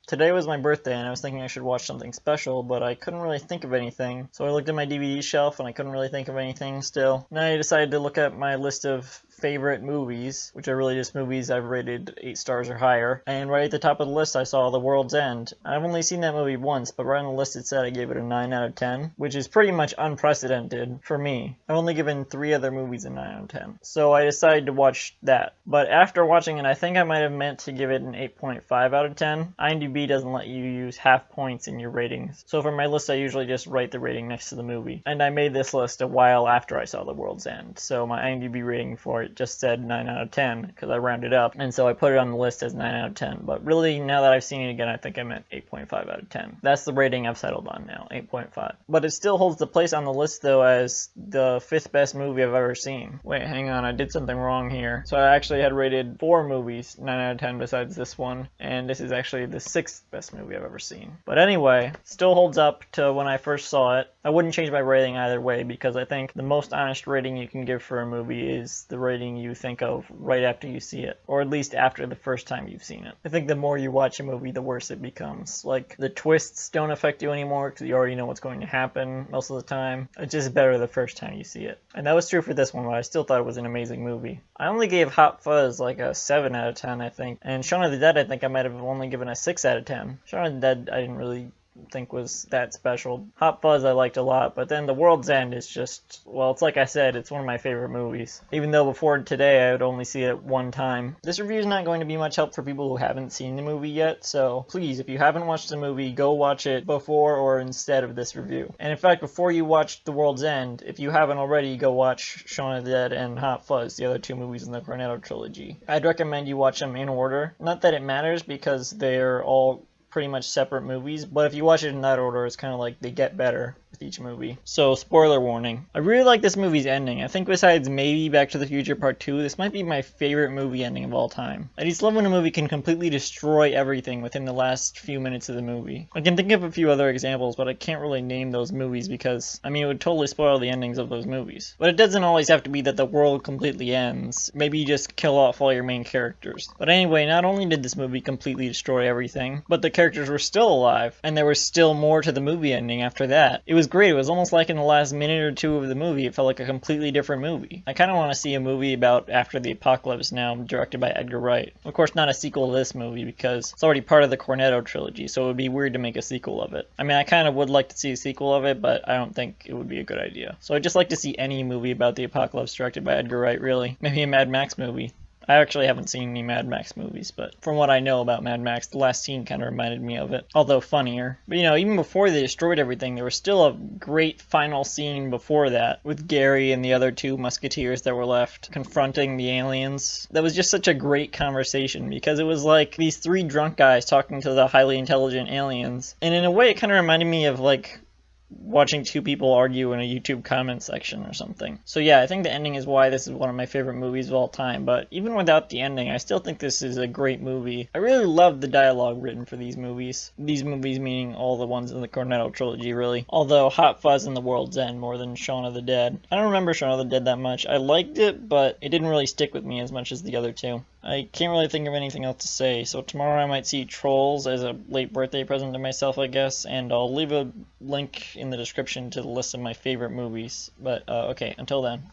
Today was my birthday and I was thinking I should watch something special, but I couldn't really think of anything. So I looked at my DVD shelf and I couldn't really think of anything still. Then I decided to look at my list of favorite movies, which are really just movies I've rated 8 stars or higher. And right at the top of the list I saw The World's End. I've only seen that movie once, but right on the list it said I gave it a 9 out of 10, which is pretty much unprecedented for me. I've only given 3 other movies a 9 out of 10. So I decided to watch that. But after watching it, I think I might have meant to give it an 8.5 out of 10. IMDb doesn't let you use half points in your ratings. So for my list, I usually just write the rating next to the movie. And I made this list a while after I saw The World's End. So my IMDb rating for it just said 9 out of 10 because I rounded up. And so I put it on the list as 9 out of 10. But really, now that I've seen it again, I think I meant 8.5 out of 10. That's the rating I've settled on now, 8.5. But it still holds the place on the list though as the 5th best movie I've ever seen. Wait, hang on, I did something wrong here. So I actually had rated 4 movies 9 out of 10 besides this one. And this is actually the 6th best movie I've ever seen. But anyway, still holds up to when I first saw it. I wouldn't change my rating either way because I think the most honest rating you can give for a movie is the rating you think of right after you see it, or at least after the first time you've seen it. I think the more you watch a movie, the worse it becomes. Like, the twists don't affect you anymore because you already know what's going to happen most of the time. It's just better the first time you see it. And that was true for this one, but I still thought it was an amazing movie. I only gave Hot Fuzz like a 7 out of 10, I think. And Shaun of the Dead, I think I might have only given a 6 out of 10. Shaun of the Dead, I didn't really think was that special. Hot Fuzz I liked a lot, but then The World's End is just, well, it's like I said, it's one of my favorite movies. Even though before today I would only see it one time. This review is not going to be much help for people who haven't seen the movie yet, so please, if you haven't watched the movie, go watch it before or instead of this review. And in fact, before you watch The World's End, if you haven't already, go watch Shaun of the Dead and Hot Fuzz, the other 2 movies in the Cornetto trilogy. I'd recommend you watch them in order. Not that it matters because they're all pretty much separate movies, but if you watch it in that order, it's kind of like they get better with each movie. So, spoiler warning. I really like this movie's ending. I think besides maybe Back to the Future Part 2, this might be my favorite movie ending of all time. I just love when a movie can completely destroy everything within the last few minutes of the movie. I can think of a few other examples, but I can't really name those movies because, I mean, it would totally spoil the endings of those movies. But it doesn't always have to be that the world completely ends. Maybe you just kill off all your main characters. But anyway, not only did this movie completely destroy everything, but the characters were still alive, and there was still more to the movie ending after that. It was great. It was almost like in the last minute or 2 of the movie, it felt like a completely different movie. I kind of want to see a movie about after the apocalypse now, directed by Edgar Wright. Of course, not a sequel to this movie because it's already part of the Cornetto trilogy, so it would be weird to make a sequel of it. I mean, I kind of would like to see a sequel of it, but I don't think it would be a good idea. So I'd just like to see any movie about the apocalypse directed by Edgar Wright, really. Maybe a Mad Max movie. I actually haven't seen any Mad Max movies, but from what I know about Mad Max, the last scene kind of reminded me of it, although funnier. But you know, even before they destroyed everything, there was still a great final scene before that, with Gary and the other 2 musketeers that were left confronting the aliens. That was just such a great conversation, because it was like these 3 drunk guys talking to the highly intelligent aliens, and in a way it kind of reminded me of like watching 2 people argue in a YouTube comment section or something. So yeah, I think the ending is why this is one of my favorite movies of all time, but even without the ending, I still think this is a great movie. I really love the dialogue written for these movies. These movies meaning all the ones in the Cornetto trilogy, really. Although Hot Fuzz and The World's End more than Shaun of the Dead. I don't remember Shaun of the Dead that much. I liked it, but it didn't really stick with me as much as the other 2. I can't really think of anything else to say, so tomorrow I might see Trolls as a late birthday present to myself, I guess, and I'll leave a link in the description to the list of my favorite movies. But, okay, until then.